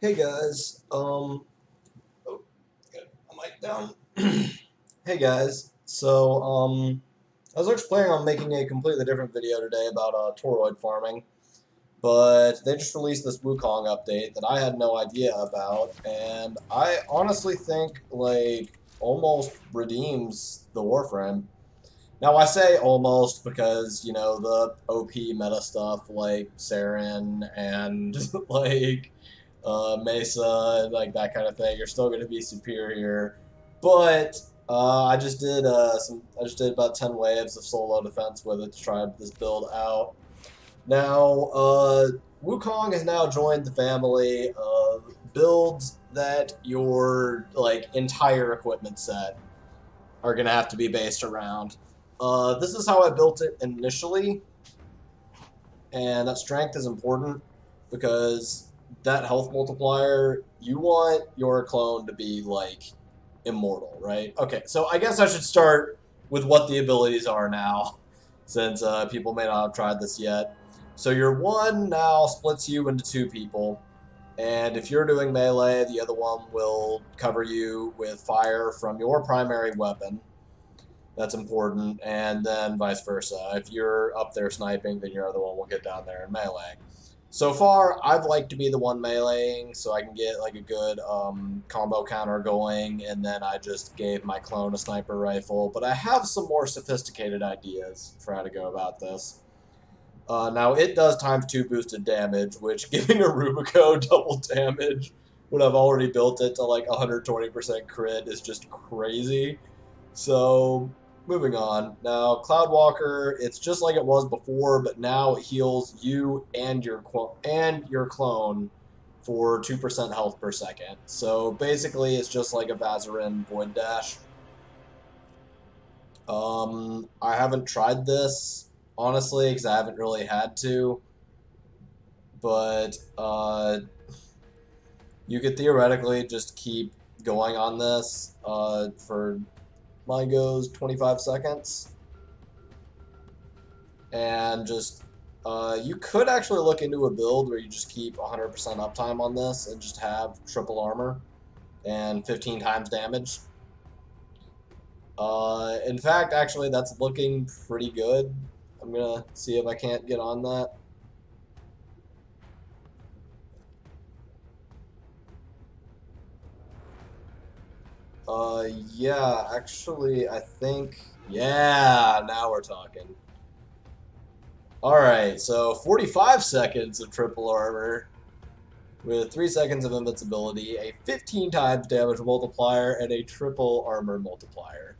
Hey guys, oh, got my mic down. Hey guys, I was actually planning on making a completely different video today about toroid farming, but they just released this Wukong update that I had no idea about, and I honestly think like almost redeems the Warframe. Now I say almost because the OP meta stuff like Saren and like Mesa, like that kind of thing, you're still going to be superior. But I just did about 10 waves of solo defense with it to try this build out. Now, Wukong has now joined the family of builds that your like entire equipment set are going to have to be based around. This is how I built it initially, and that strength is important because that health multiplier, you want your clone to be like immortal, right? Okay, so I guess I should start with what the abilities are now, since people may not have tried this yet. So your one now splits you into two people, and if you're doing melee, the other one will cover you with fire from your primary weapon. That's important, and then vice versa. If you're up there sniping, then your other one will get down there and melee. So far, I've liked to be the one meleeing, so I can get like a good combo counter going, and then I just gave my clone a sniper rifle. But I have some more sophisticated ideas for how to go about this. Now, it does times 2 boosted damage, which giving a Rubico double damage when I've already built it to like 120% crit is just crazy. So, moving on. Now, Cloudwalker, it's just like it was before, but now it heals you and your clone for 2% health per second. So basically, it's just like a Vazarin Void Dash. I haven't tried this honestly because I haven't really had to, but you could theoretically just keep going on this for mine goes 25 seconds. And just you could actually look into a build where you just keep 100% uptime on this and just have triple armor and 15 times damage. In fact, actually, that's looking pretty good. I'm gonna see if I can't get on that. Yeah, actually, I think, yeah, now we're talking. Alright, so 45 seconds of triple armor with 3 seconds of invincibility, a 15 times damage multiplier, and a triple armor multiplier.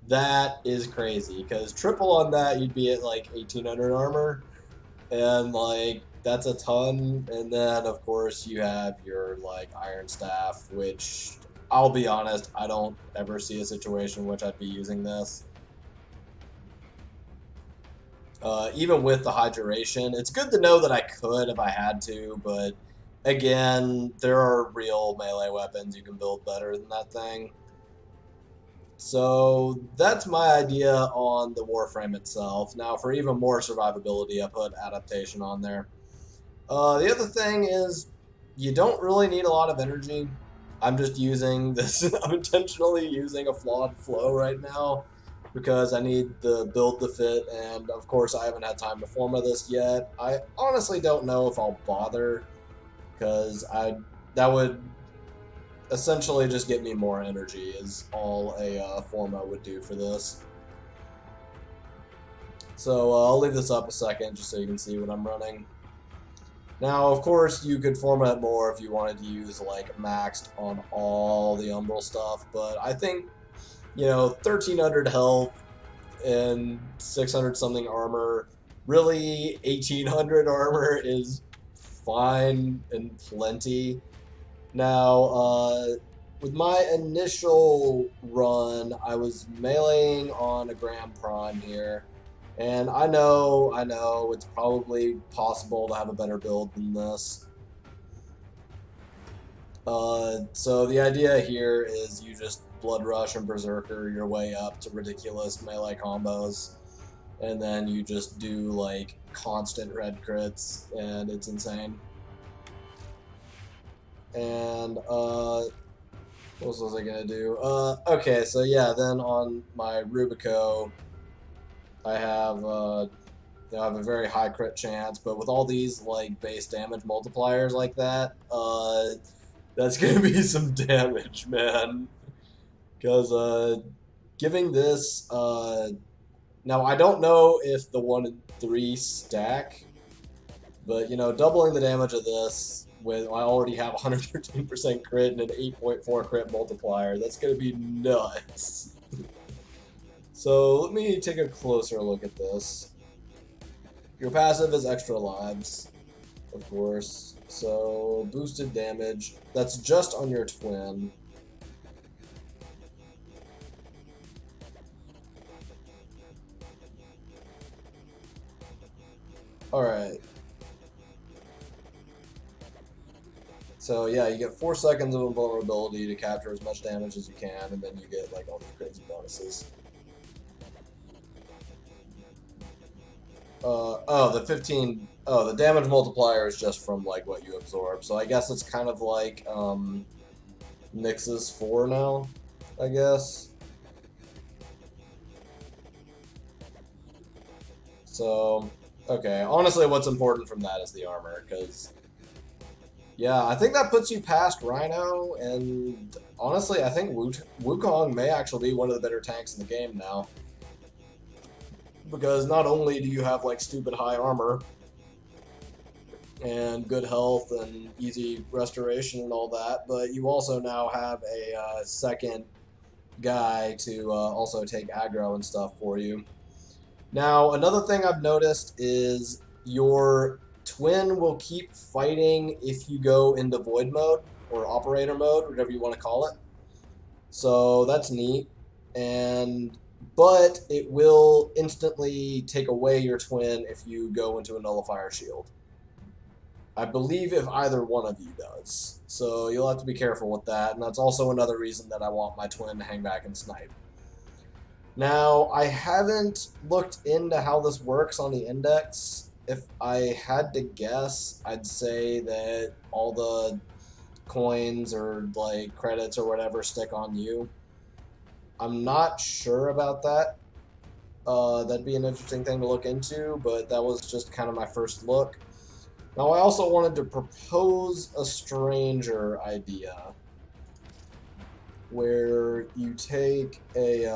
That is crazy, because triple on that, you'd be at like 1800 armor, and like, that's a ton. And then, of course, you have your like Iron Staff, which, I'll be honest, I don't ever see a situation in which I'd be using this. Even with the high duration, it's good to know that I could if I had to, but again, there are real melee weapons you can build better than that thing. So that's my idea on the Warframe itself. Now, for even more survivability, I put adaptation on there. The other thing is, you don't really need a lot of energy. I'm just using this, I'm intentionally using a flawed flow right now because I need the build to fit, and of course I haven't had time to forma this yet. I honestly don't know if I'll bother, because that would essentially just get me more energy is all a forma would do for this. So I'll leave this up a second just so you can see what I'm running. Now, of course, you could format more if you wanted to use like maxed on all the Umbral stuff, but I think 1300 health and 600 something armor, really 1800 armor is fine and plenty. Now, with my initial run, I was meleeing on a Grand Prime here, and I know, it's probably possible to have a better build than this. So the idea here is you just Blood Rush and Berserker your way up to ridiculous melee combos, and then you just do like constant red crits, and it's insane. And what was I gonna do? Okay, so yeah, then on my Rubico, I have I have a very high crit chance, but with all these like base damage multipliers like that, that's gonna be some damage, man. Because giving this now I don't know if the 1 and 3 stack, but you know, doubling the damage of this with I already have 113% crit and an 8.4 crit multiplier, that's gonna be nuts. So let me take a closer look at this. Your passive is extra lives, of course. So boosted damage. That's just on your twin. Alright. So yeah, you get 4 seconds of invulnerability to capture as much damage as you can, and then you get like all these crazy bonuses. Oh, the 15. Oh, the damage multiplier is just from like what you absorb. So I guess it's kind of like Nyx's 4 now, I guess. So, okay. Honestly, what's important from that is the armor, because yeah, I think that puts you past Rhino, and honestly, I think Wukong may actually be one of the better tanks in the game now. Because not only do you have like stupid high armor and good health and easy restoration and all that, but you also now have a second guy to also take aggro and stuff for you. Now, another thing I've noticed is your twin will keep fighting if you go into void mode or operator mode, whatever you want to call it. So that's neat. And but it will instantly take away your twin if you go into a nullifier shield. I believe if either one of you does. So you'll have to be careful with that, and that's also another reason that I want my twin to hang back and snipe. Now, I haven't looked into how this works on the index. If I had to guess, I'd say that all the coins or like credits or whatever stick on you. I'm not sure about that. That'd be an interesting thing to look into, but that was just kind of my first look. Now, I also wanted to propose a stranger idea where you take a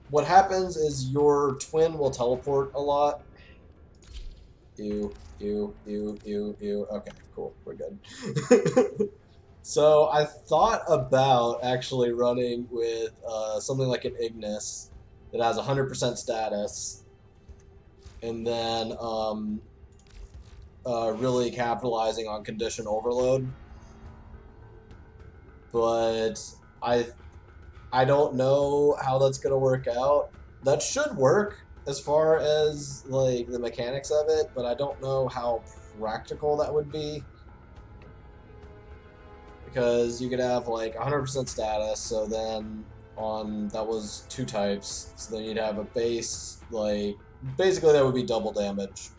what happens is your twin will teleport a lot. Ew. Okay, cool. We're good. So I thought about actually running with something like an Ignis that has 100% status, and then really capitalizing on condition overload. But I don't know how that's gonna work out. That should work as far as like the mechanics of it, but I don't know how practical that would be. Because you could have like 100% status, so then on that was 2 types, so then you'd have a base, like basically that would be double damage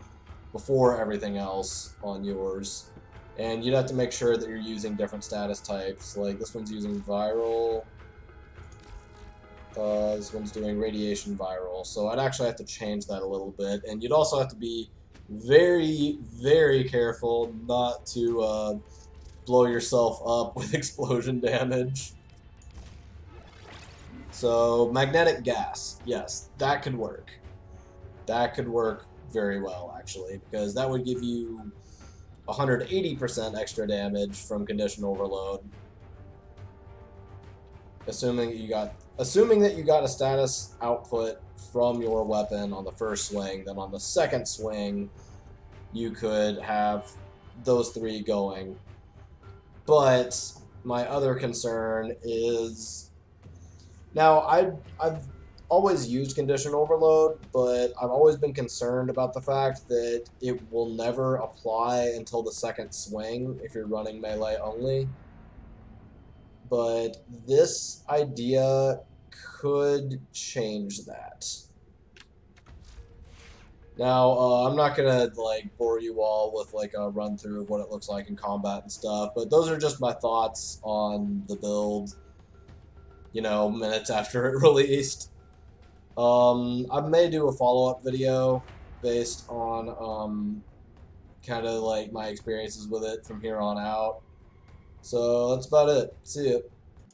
before everything else on yours. And you'd have to make sure that you're using different status types. Like this one's using viral. This one's doing radiation viral. So I'd actually have to change that a little bit. And you'd also have to be very, very careful not to blow yourself up with explosion damage. So magnetic gas, yes, that could work. That could work very well, actually, because that would give you 180% extra damage from condition overload. Assuming that you got a status output from your weapon on the first swing, then on the second swing, you could have those 3 going. But my other concern is now I've always used condition overload, but I've always been concerned about the fact that it will never apply until the second swing if you're running melee only. But this idea could change that. Now, I'm not gonna like bore you all with like a run through of what it looks like in combat and stuff, but those are just my thoughts on the build. You know, minutes after it released. I may do a follow up video based on kind of like my experiences with it from here on out. So that's about it. See ya.